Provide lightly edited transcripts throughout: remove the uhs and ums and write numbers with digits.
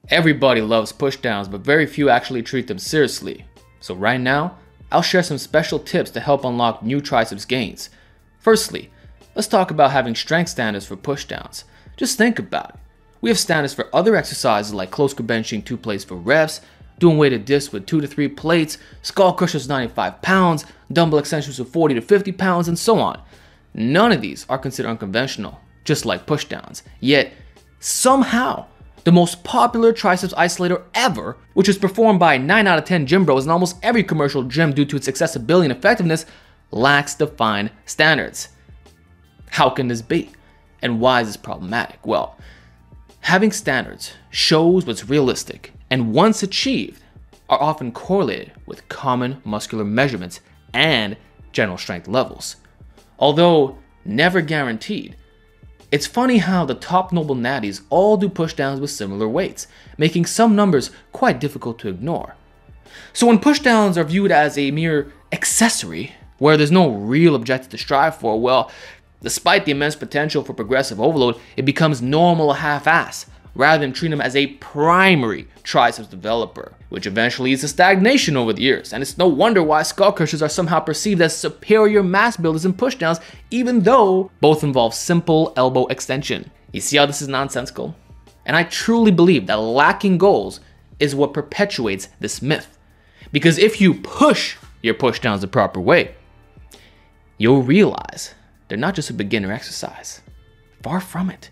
Everybody loves pushdowns, but very few actually treat them seriously. So right now, I'll share some special tips to help unlock new triceps gains. Firstly, let's talk about having strength standards for pushdowns. Just think about it. We have standards for other exercises like close grip benching 2 plates for reps, doing weighted discs with 2 to 3 plates, skull crushers 95 pounds, dumbbell extensions with 40 to 50 pounds, and so on. None of these are considered unconventional, just like pushdowns. Yet, somehow, the most popular triceps isolator ever, which is performed by 9 out of 10 gym bros in almost every commercial gym due to its accessibility and effectiveness, lacks defined standards. How can this be? And why is this problematic? Well, having standards shows what's realistic, and once achieved, are often correlated with common muscular measurements and general strength levels. Although never guaranteed, it's funny how the top noble natties all do pushdowns with similar weights, making some numbers quite difficult to ignore. So when pushdowns are viewed as a mere accessory, where there's no real objective to strive for, well, despite the immense potential for progressive overload, it becomes normal half-ass, rather than treating them as a primary triceps developer, which eventually leads to stagnation over the years. And it's no wonder why skull crushers are somehow perceived as superior mass builders in pushdowns, even though both involve simple elbow extension. You see how this is nonsensical? And I truly believe that lacking goals is what perpetuates this myth. Because if you push your pushdowns the proper way, you'll realize they're not just a beginner exercise. Far from it.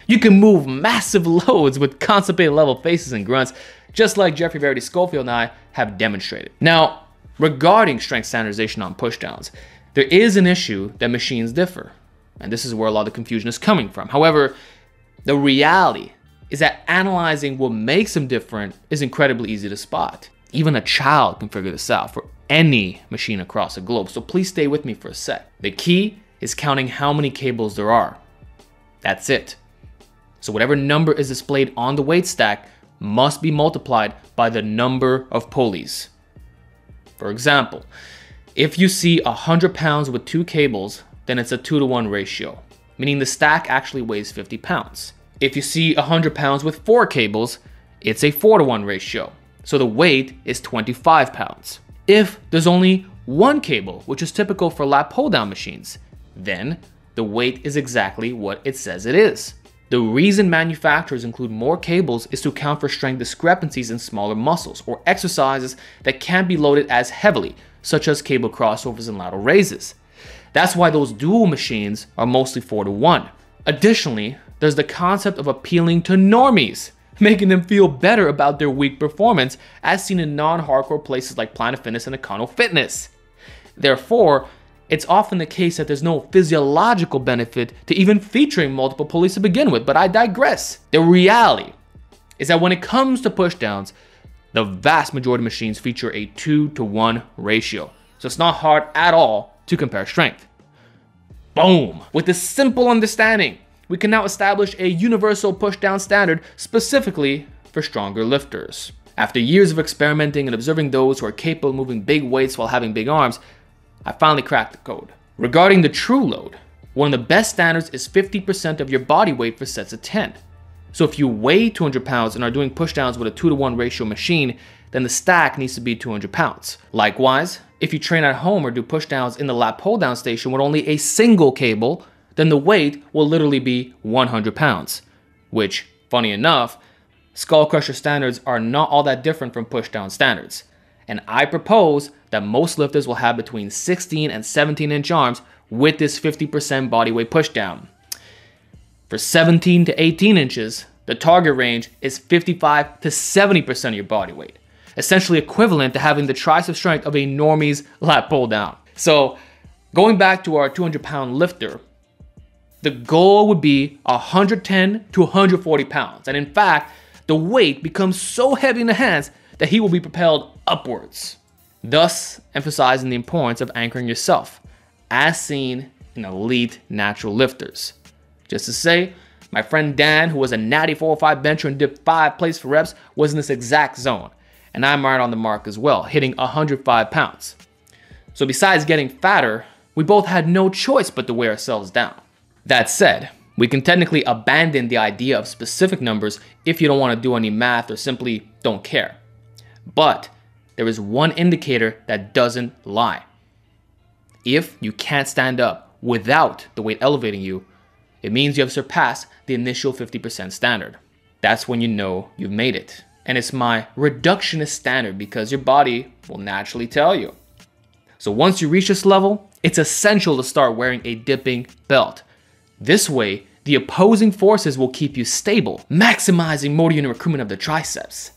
You can move massive loads with constipated level faces and grunts, just like Jeffrey Verity Schofield and I have demonstrated. Now, regarding strength standardization on pushdowns, there is an issue that machines differ, and this is where a lot of the confusion is coming from. However, the reality is that analyzing what makes them different is incredibly easy to spot. Even a child can figure this out for any machine across the globe, so please stay with me for a sec. The key is counting how many cables there are. That's it. So whatever number is displayed on the weight stack must be multiplied by the number of pulleys. For example, if you see 100 pounds with 2 cables, then it's a 2-to-1 ratio, meaning the stack actually weighs 50 pounds. If you see 100 pounds with 4 cables, it's a 4-to-1 ratio, so the weight is 25 pounds. If there's only 1 cable, which is typical for lat pull-down machines, then the weight is exactly what it says it is. The reason manufacturers include more cables is to account for strength discrepancies in smaller muscles or exercises that can't be loaded as heavily, such as cable crossovers and lateral raises. That's why those dual machines are mostly 4-to-1. Additionally, there's the concept of appealing to normies, making them feel better about their weak performance, as seen in non-hardcore places like Planet Fitness and Econo Fitness. Therefore, it's often the case that there's no physiological benefit to even featuring multiple pulleys to begin with, but I digress. The reality is that when it comes to pushdowns, the vast majority of machines feature a 2-to-1 ratio. So it's not hard at all to compare strength. Boom! With this simple understanding, we can now establish a universal pushdown standard specifically for stronger lifters. After years of experimenting and observing those who are capable of moving big weights while having big arms, I finally cracked the code. Regarding the true load, one of the best standards is 50% of your body weight for sets of 10. So if you weigh 200 pounds and are doing pushdowns with a 2-to-1 ratio machine, then the stack needs to be 200 pounds. Likewise, if you train at home or do pushdowns in the lat pull-down station with only a single cable, then the weight will literally be 100 pounds. Which, funny enough, skull crusher standards are not all that different from pushdown standards. And I propose that most lifters will have between 16 and 17-inch arms with this 50% body weight pushdown. For 17 to 18 inches, the target range is 55 to 70% of your body weight, essentially equivalent to having the tricep strength of a normie's lat pull down. So going back to our 200-pound lifter, the goal would be 110 to 140 pounds. And in fact, the weight becomes so heavy in the hands that he will be propelled upwards, thus emphasizing the importance of anchoring yourself, as seen in elite natural lifters. Just to say, my friend Dan, who was a natty 405 bencher and did 5 plates for reps, was in this exact zone, and I'm right on the mark as well, hitting 105 pounds. So besides getting fatter, we both had no choice but to wear ourselves down. That said, We can technically abandon the idea of specific numbers if you don't want to do any math or simply don't care. But there is one indicator that doesn't lie. If you can't stand up without the weight elevating you, it means you have surpassed the initial 50% standard. That's when you know you've made it. And it's my reductionist standard because your body will naturally tell you. So once you reach this level, it's essential to start wearing a dipping belt. This way, the opposing forces will keep you stable, maximizing motor unit recruitment of the triceps.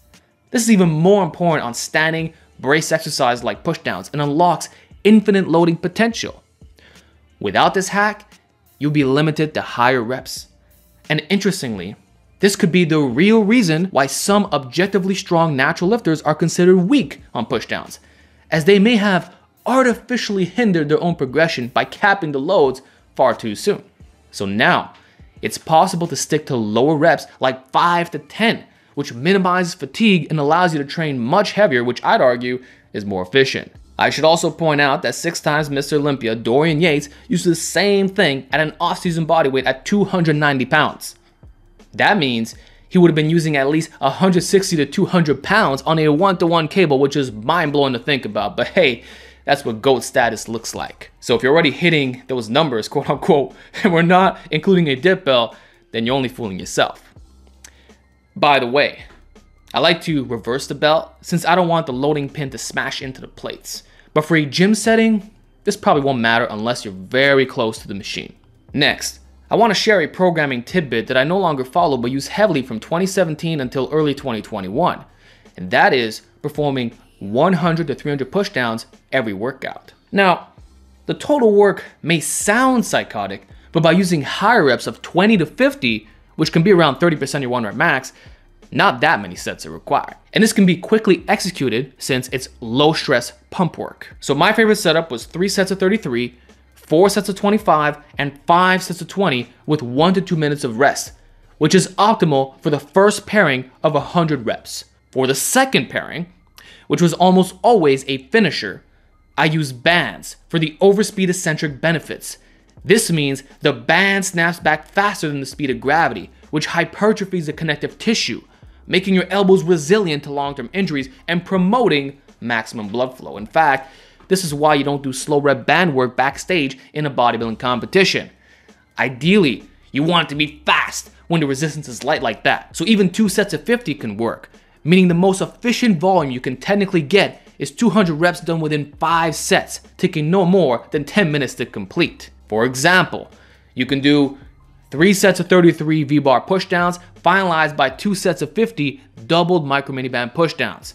This is even more important on standing brace exercise like pushdowns and unlocks infinite loading potential. Without this hack, you'll be limited to higher reps. And interestingly, this could be the real reason why some objectively strong natural lifters are considered weak on pushdowns, as they may have artificially hindered their own progression by capping the loads far too soon. So now, it's possible to stick to lower reps like 5 to 10, which minimizes fatigue and allows you to train much heavier, which I'd argue is more efficient. I should also point out that 6-time Mr. Olympia Dorian Yates used the same thing at an off-season body weight at 290 pounds. That means he would have been using at least 160 to 200 pounds on a 1-to-1 cable, which is mind-blowing to think about, but hey, that's what GOAT status looks like. So if you're already hitting those numbers, quote unquote, and we're not including a dip belt, then you're only fooling yourself. By the way, I like to reverse the belt since I don't want the loading pin to smash into the plates. But for a gym setting, this probably won't matter unless you're very close to the machine. Next, I want to share a programming tidbit that I no longer follow but use heavily from 2017 until early 2021. And that is performing 100 to 300 pushdowns every workout. Now, the total work may sound psychotic, but by using higher reps of 20 to 50, which can be around 30% of your 1 rep max, not that many sets are required. And this can be quickly executed since it's low stress pump work. So my favorite setup was 3 sets of 33, 4 sets of 25, and 5 sets of 20 with 1 to 2 minutes of rest, which is optimal for the first pairing of 100 reps. For the second pairing, which was almost always a finisher, I use bands for the overspeed eccentric benefits. This means the band snaps back faster than the speed of gravity, which hypertrophies the connective tissue, making your elbows resilient to long-term injuries and promoting maximum blood flow. In fact, this is why you don't do slow rep band work backstage in a bodybuilding competition. Ideally, you want it to be fast when the resistance is light like that. So even 2 sets of 50 can work, meaning the most efficient volume you can technically get is 200 reps done within 5 sets, taking no more than 10 minutes to complete. For example, you can do 3 sets of 33 V-bar pushdowns, finalized by 2 sets of 50 doubled micro mini band pushdowns.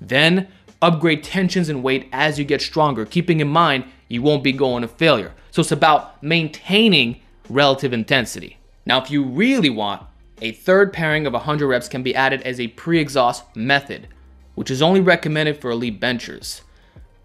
Then upgrade tensions and weight as you get stronger, keeping in mind you won't be going to failure. So it's about maintaining relative intensity. Now, if you really want, a third pairing of 100 reps can be added as a pre-exhaust method, which is only recommended for elite benchers.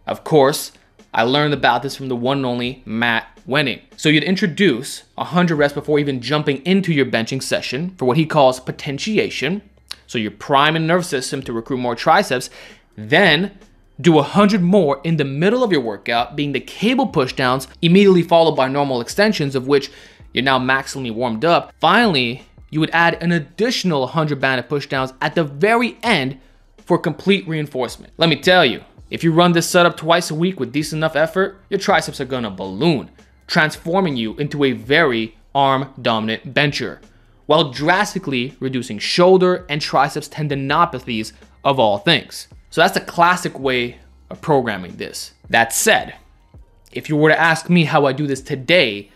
Of course, I learned about this from the one and only Matt Wenning. So you'd introduce 100 reps before even jumping into your benching session for what he calls potentiation. So you're priming the nervous system to recruit more triceps. Then do 100 more in the middle of your workout, being the cable pushdowns, immediately followed by normal extensions, of which you're now maximally warmed up. Finally, you would add an additional 100 banded pushdowns at the very end for complete reinforcement. Let me tell you, if you run this setup twice a week with decent enough effort, your triceps are gonna balloon, transforming you into a very arm-dominant bencher, while drastically reducing shoulder and triceps tendinopathies of all things. So that's the classic way of programming this. That said, if you were to ask me how I do this today,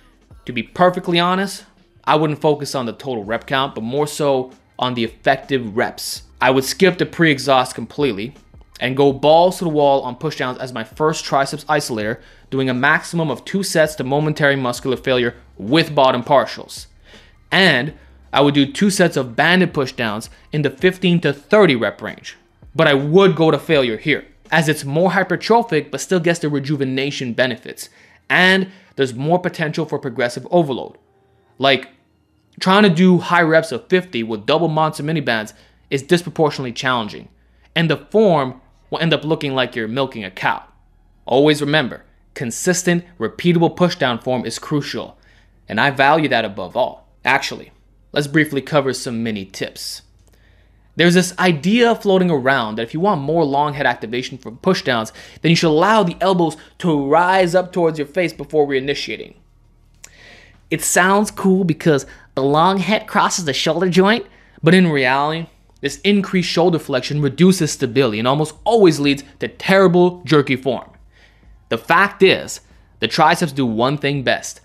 to be perfectly honest, I wouldn't focus on the total rep count, but more so on the effective reps. I would skip the pre-exhaust completely and go balls to the wall on pushdowns as my first triceps isolator, doing a maximum of 2 sets to momentary muscular failure with bottom partials. And I would do 2 sets of banded pushdowns in the 15 to 30 rep range. But I would go to failure here, as it's more hypertrophic but still gets the rejuvenation benefits. And there's more potential for progressive overload. Like, trying to do high reps of 50 with double monster mini bands is disproportionately challenging, and the form will end up looking like you're milking a cow. Always remember, consistent, repeatable pushdown form is crucial, and I value that above all. Actually, let's briefly cover some mini tips. There's this idea floating around that if you want more long head activation for pushdowns, then you should allow the elbows to rise up towards your face before reinitiating. It sounds cool because the long head crosses the shoulder joint, but in reality, this increased shoulder flexion reduces stability and almost always leads to terrible jerky form. The fact is, the triceps do one thing best: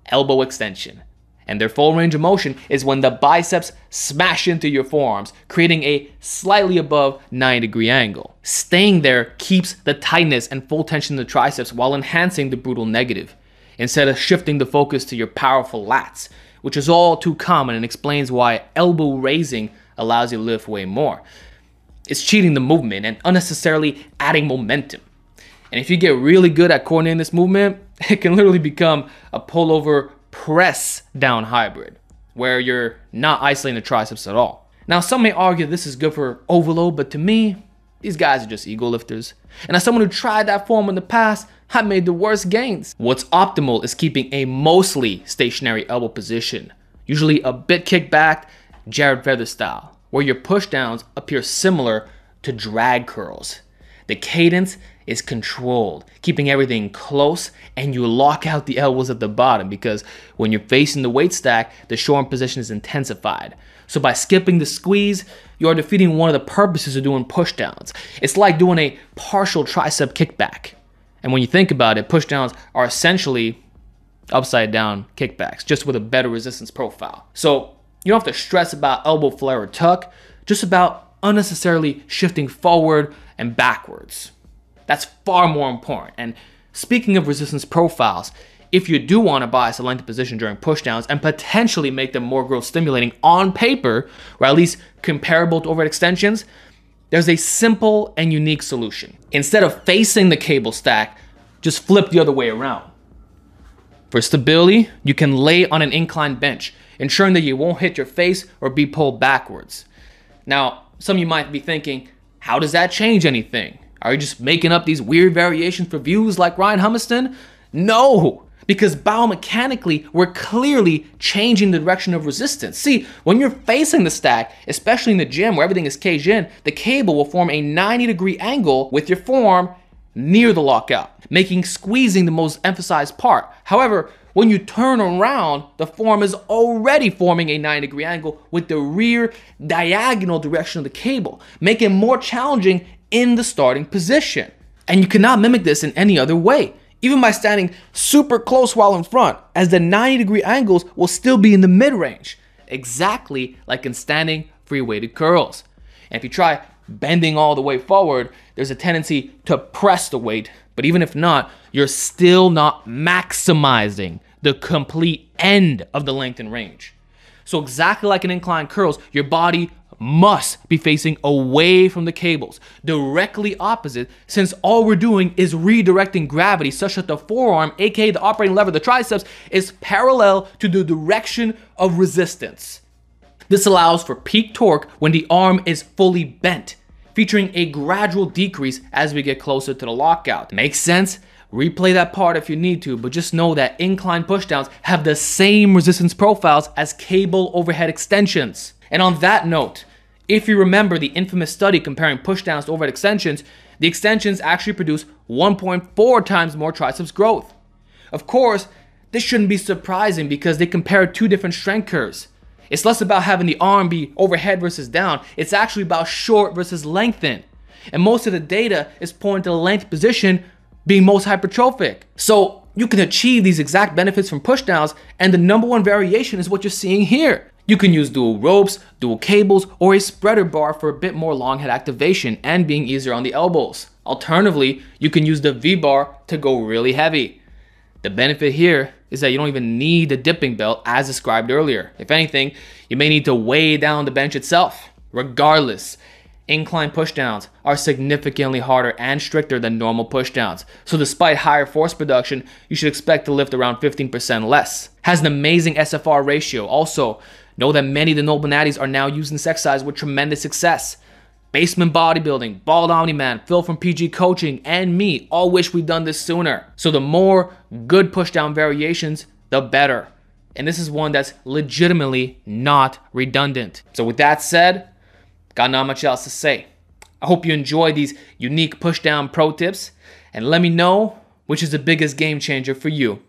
elbow extension. And their full range of motion is when the biceps smash into your forearms, creating a slightly above 90-degree angle. Staying there keeps the tightness and full tension in the triceps while enhancing the brutal negative, instead of shifting the focus to your powerful lats, which is all too common and explains why elbow raising allows you to lift way more. It's cheating the movement and unnecessarily adding momentum. And if you get really good at coordinating this movement, it can literally become a pullover press down hybrid, where you're not isolating the triceps at all. Now, some may argue this is good for overload, but to me, these guys are just ego lifters. And as someone who tried that form in the past, I made the worst gains. What's optimal is keeping a mostly stationary elbow position, usually a bit kicked back, Jared Feather style, where your pushdowns appear similar to drag curls. The cadence is controlled, keeping everything close, and you lock out the elbows at the bottom because when you're facing the weight stack, the shorearm position is intensified. So by skipping the squeeze, you are defeating one of the purposes of doing pushdowns. It's like doing a partial tricep kickback. And when you think about it, pushdowns are essentially upside down kickbacks, just with a better resistance profile. So you don't have to stress about elbow flare or tuck, just about unnecessarily shifting forward and backwards. That's far more important. And speaking of resistance profiles, if you do want to bias a length of position during pushdowns and potentially make them more growth stimulating on paper, or at least comparable to overhead extensions, there's a simple and unique solution. Instead of facing the cable stack, just flip the other way around. For stability, you can lay on an incline bench, ensuring that you won't hit your face or be pulled backwards. Now, some of you might be thinking, how does that change anything? Are you just making up these weird variations for views like Ryan Humiston? No, because biomechanically, we're clearly changing the direction of resistance. See, when you're facing the stack, especially in the gym where everything is caged in, the cable will form a 90-degree angle with your forearm near the lockout, making squeezing the most emphasized part. However, when you turn around, the forearm is already forming a 90-degree angle with the rear diagonal direction of the cable, making it more challenging in the starting position. And you cannot mimic this in any other way, even by standing super close while in front, as the 90-degree angles will still be in the mid-range, exactly like in standing free weighted curls. And if you try bending all the way forward, there's a tendency to press the weight, but even if not, you're still not maximizing the complete end of the length and range. So exactly like in incline curls, your body must be facing away from the cables, directly opposite, since all we're doing is redirecting gravity such that the forearm, aka the operating lever, the triceps, is parallel to the direction of resistance. This allows for peak torque when the arm is fully bent, featuring a gradual decrease as we get closer to the lockout. Makes sense? Replay that part if you need to, but just know that incline pushdowns have the same resistance profiles as cable overhead extensions. And on that note, if you remember the infamous study comparing pushdowns to overhead extensions, the extensions actually produce 1.4 times more triceps growth. Of course, this shouldn't be surprising because they compare two different strength curves. It's less about having the arm be overhead versus down, it's actually about short versus lengthen. And most of the data is pointing to the length position being most hypertrophic. So you can achieve these exact benefits from pushdowns, and the number one variation is what you're seeing here. You can use dual ropes, dual cables, or a spreader bar for a bit more long head activation and being easier on the elbows. Alternatively, you can use the V-bar to go really heavy. The benefit here is that you don't even need the dipping belt as described earlier. If anything, you may need to weigh down the bench itself. Regardless, incline pushdowns are significantly harder and stricter than normal pushdowns. So despite higher force production, you should expect to lift around 15% less. Has an amazing SFR ratio. Also, know that many of the noble natties are now using this exercise with tremendous success. Basement Bodybuilding, Bald Omni-Man, Phil from PG Coaching, and me all wish we'd done this sooner. So the more good pushdown variations, the better. and this is one that's legitimately not redundant. So with that said, got not much else to say. I hope you enjoy these unique push down pro tips, and let me know which is the biggest game changer for you.